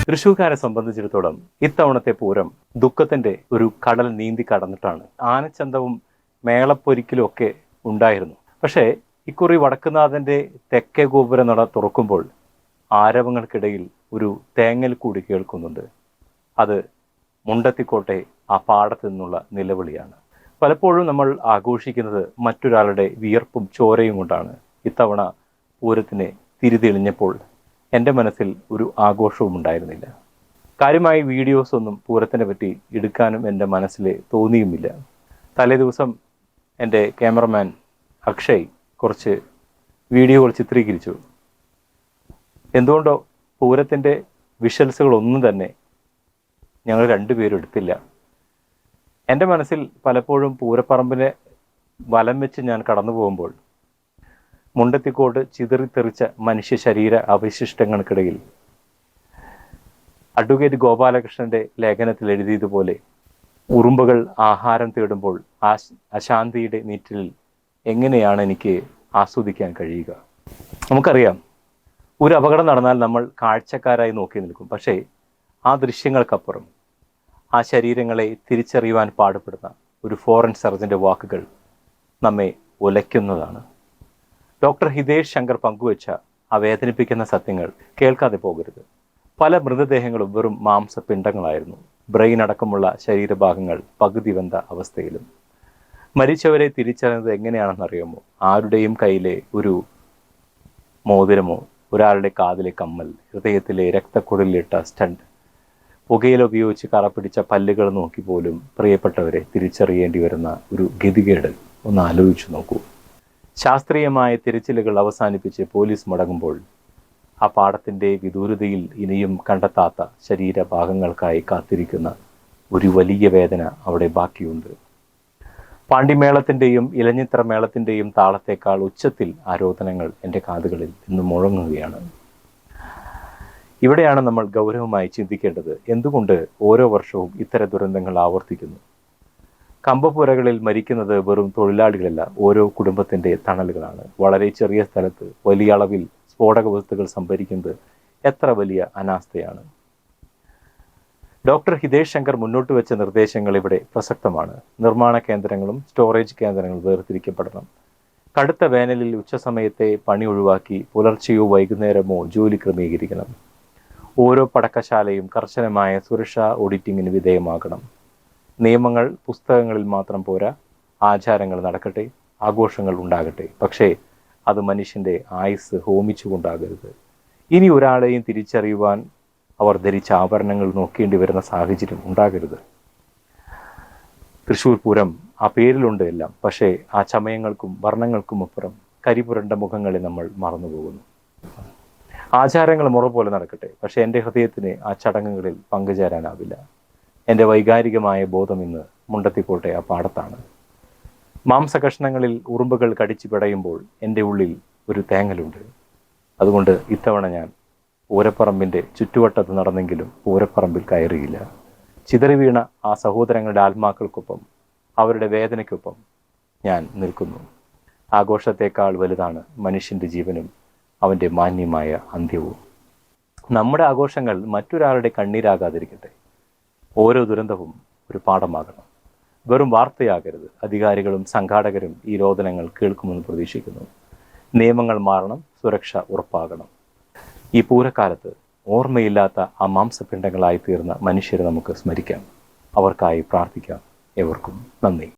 തൃശ്ശൂർക്കാരെ സംബന്ധിച്ചിടത്തോളം ഇത്തവണത്തെ പൂരം ദുഃഖത്തിന്റെ ഒരു കടൽ നീന്തി കടന്നിട്ടാണ്. ആനച്ചന്തവും മേളപ്പൊരിക്കലും ഒക്കെ ഉണ്ടായിരുന്നു. പക്ഷേ ഇക്കുറി വടക്കുന്നാഥന്റെ തെക്കേ ഗോപുര നട തുറക്കുമ്പോൾ ആരവങ്ങൾക്കിടയിൽ ഒരു തേങ്ങൽ കൂടി കേൾക്കുന്നുണ്ട്. അത് മുണ്ടത്തിക്കോട്ടെ ആ പാടത്തു നിന്നുള്ള നിലവിളിയാണ്. പലപ്പോഴും നമ്മൾ ആഘോഷിക്കുന്നത് മറ്റൊരാളുടെ വിയർപ്പും ചോരയും കൊണ്ടാണ്. ഇത്തവണ പൂരത്തിന് തിരിതെളിഞ്ഞപ്പോൾ എൻ്റെ മനസ്സിൽ ഒരു ആഘോഷവും ഉണ്ടായിരുന്നില്ല. കാര്യമായി വീഡിയോസ് ഒന്നും പൂരത്തിനെ പറ്റി എടുക്കാനും എൻ്റെ മനസ്സിൽ തോന്നിയുമില്ല. തലേ ദിവസം എൻ്റെ ക്യാമറമാൻ അക്ഷയ് കുറച്ച് വീഡിയോകൾ ചിത്രീകരിച്ചു. എന്തുകൊണ്ടോ പൂരത്തിൻ്റെ വിഷ്വൽസുകളൊന്നും തന്നെ ഞങ്ങൾ രണ്ടുപേരും എടുത്തില്ല. എൻ്റെ മനസ്സിൽ പലപ്പോഴും പൂരപ്പറമ്പിനെ വലം വെച്ച് ഞാൻ കടന്നു പോകുമ്പോൾ മുണ്ടത്തിക്കോട് ചിതറിത്തെറിച്ച മനുഷ്യ ശരീര അവശിഷ്ടങ്ങൾക്കിടയിൽ അഡ്വക്കേറ്റ് ഗോപാലകൃഷ്ണന്റെ ലേഖനത്തിൽ എഴുതിയതുപോലെ ഉറുമ്പുകൾ ആഹാരം തേടുമ്പോൾ അശാന്തിയുടെ നീറ്റിൽ എങ്ങനെയാണ് എനിക്ക് ആസ്വദിക്കാൻ കഴിയുക? നമുക്കറിയാം, ഒരു അപകടം നടന്നാൽ നമ്മൾ കാഴ്ചക്കാരായി നോക്കി നിൽക്കും. പക്ഷേ ആ ദൃശ്യങ്ങൾക്കപ്പുറം ആ ശരീരങ്ങളെ തിരിച്ചറിയുവാൻ പാടുപെടുന്ന ഒരു ഫോറൻ സർജൻ്റെ വാക്കുകൾ നമ്മെ ഉലയ്ക്കുന്നതാണ്. ഡോക്ടർ ഹിതേഷ് ശങ്കർ പങ്കുവച്ച ആ വേദനിപ്പിക്കുന്ന സത്യങ്ങൾ കേൾക്കാതെ പോകരുത്. പല മൃതദേഹങ്ങളും വെറും മാംസപിണ്ഡങ്ങളായിരുന്നു. ബ്രെയിൻ അടക്കമുള്ള ശരീരഭാഗങ്ങൾ പകുതി വെന്ത അവസ്ഥയിലും. മരിച്ചവരെ തിരിച്ചറിയുന്നത് എങ്ങനെയാണെന്നറിയാമോ? ആരുടെയും കയ്യിലെ ഒരു മോതിരമോ, ഒരാളുടെ കാതിലെ കമ്മൽ, ഹൃദയത്തിലെ രക്തക്കുഴലിലിട്ട സ്റ്റണ്ട്, പുകയില ഉപയോഗിച്ച് കറപ്പിടിച്ച പല്ലുകൾ നോക്കി പോലും പ്രിയപ്പെട്ടവരെ തിരിച്ചറിയേണ്ടി വരുന്ന ഒരു ഗതികേട് ഒന്ന് ആലോചിച്ചു നോക്കൂ. ശാസ്ത്രീയമായ തിരച്ചിലുകൾ അവസാനിപ്പിച്ച് പോലീസ് മടങ്ങുമ്പോൾ ആ പാടത്തിൻ്റെ വിദൂരതയിൽ ഇനിയും കണ്ടെത്താത്ത ശരീരഭാഗങ്ങൾക്കായി കാത്തിരിക്കുന്ന ഒരു വലിയ വേദന അവിടെ ബാക്കിയുണ്ട്. പാണ്ടിമേളത്തിൻ്റെയും ഇലഞ്ഞിത്ര മേളത്തിൻ്റെയും താളത്തേക്കാൾ ഉച്ചത്തിൽ ആരോധനങ്ങൾ എൻ്റെ കാതുകളിൽ ഇന്ന് മുഴങ്ങുകയാണ്. ഇവിടെയാണ് നമ്മൾ ഗൗരവമായി ചിന്തിക്കേണ്ടത്. എന്തുകൊണ്ട് ഓരോ വർഷവും ഇത്തരം ദുരന്തങ്ങൾ ആവർത്തിക്കുന്നു? കമ്പപ്പുരകളിൽ മരിക്കുന്നത് വെറും തൊഴിലാളികളല്ല, ഓരോ കുടുംബത്തിൻ്റെ തണലുകളാണ്. വളരെ ചെറിയ സ്ഥലത്ത് വലിയ അളവിൽ സ്ഫോടക വസ്തുക്കൾ സംഭരിക്കുന്നത് എത്ര വലിയ അനാസ്ഥയാണ്. ഡോക്ടർ ഹിതേഷ് ശങ്കർ മുന്നോട്ട് വെച്ച നിർദ്ദേശങ്ങൾ ഇവിടെ പ്രസക്തമാണ്. നിർമ്മാണ കേന്ദ്രങ്ങളും സ്റ്റോറേജ് കേന്ദ്രങ്ങളും വേർതിരിക്കപ്പെടണം. കടുത്ത വേനലിൽ ഉച്ചസമയത്തെ പണി ഒഴിവാക്കി പുലർച്ചെയോ വൈകുന്നേരമോ ജോലി ക്രമീകരിക്കണം. ഓരോ പടക്കശാലയും കർശനമായ സുരക്ഷാ ഓഡിറ്റിങ്ങിന് വിധേയമാകണം. നിയമങ്ങൾ പുസ്തകങ്ങളിൽ മാത്രം പോരാ, ആചാരങ്ങൾ നടക്കട്ടെ, ആഘോഷങ്ങൾ ഉണ്ടാകട്ടെ. പക്ഷേ അത് മനുഷ്യൻ്റെ ആയുസ് ഹോമിച്ചുകൊണ്ടാകരുത്. ഇനി ഒരാളെയും തിരിച്ചറിയുവാൻ അവർ ധരിച്ച ആഭരണങ്ങൾ നോക്കേണ്ടി വരുന്ന സാഹചര്യം ഉണ്ടാകരുത്. തൃശ്ശൂർ പൂരം ആ പേരിലുണ്ട് എല്ലാം. പക്ഷേ ആ ചമയങ്ങൾക്കും വർണ്ണങ്ങൾക്കും അപ്പുറം കരിപുരണ്ട മുഖങ്ങളെ നമ്മൾ മറന്നുപോകുന്നു. ആചാരങ്ങൾ മുറ പോലെ നടക്കട്ടെ, പക്ഷെ എൻ്റെ ഹൃദയത്തിന് ആ ചടങ്ങുകളിൽ പങ്കുചേരാനാവില്ല. എൻ്റെ വൈകാരികമായ ബോധം ഇന്ന് മുണ്ടത്തിക്കോട്ടെ ആ പാടത്താണ്. മാംസകഷ്ണങ്ങളിൽ ഉറുമ്പുകൾ കടിച്ചു പിടയുമ്പോൾ എൻ്റെ ഉള്ളിൽ ഒരു തേങ്ങലുണ്ട്. അതുകൊണ്ട് ഇത്തവണ ഞാൻ പൂരപ്പറമ്പിൻ്റെ ചുറ്റുവട്ടത്ത് നടന്നെങ്കിലും പൂരപ്പറമ്പിൽ കയറിയില്ല. ചിതറി വീണ ആ സഹോദരങ്ങളുടെ ആത്മാക്കൾക്കൊപ്പം, അവരുടെ വേദനയ്ക്കൊപ്പം ഞാൻ നിൽക്കുന്നു. ആഘോഷത്തേക്കാൾ വലുതാണ് മനുഷ്യൻ്റെ ജീവനും അവൻ്റെ മാന്യമായ അന്ത്യവും. നമ്മുടെ ആഘോഷങ്ങൾ മറ്റൊരാളുടെ കണ്ണീരാകാതിരിക്കട്ടെ. ഓരോ ദുരന്തവും ഒരു പാഠമാകണം, വെറും വാർത്തയാകരുത്. അധികാരികളും സംഘാടകരും ഈ രോദനങ്ങൾ കേൾക്കുമെന്ന് പ്രതീക്ഷിക്കുന്നു. നിയമങ്ങൾ മാറണം, സുരക്ഷ ഉറപ്പാകണം. ഈ പൂരക്കാലത്ത് ഓർമ്മയില്ലാത്ത ആ മാംസപിണ്ഡങ്ങളായി തീർന്ന മനുഷ്യരെ നമുക്ക് സ്മരിക്കാം, അവർക്കായി പ്രാർത്ഥിക്കാം. എവർക്കും നന്ദി.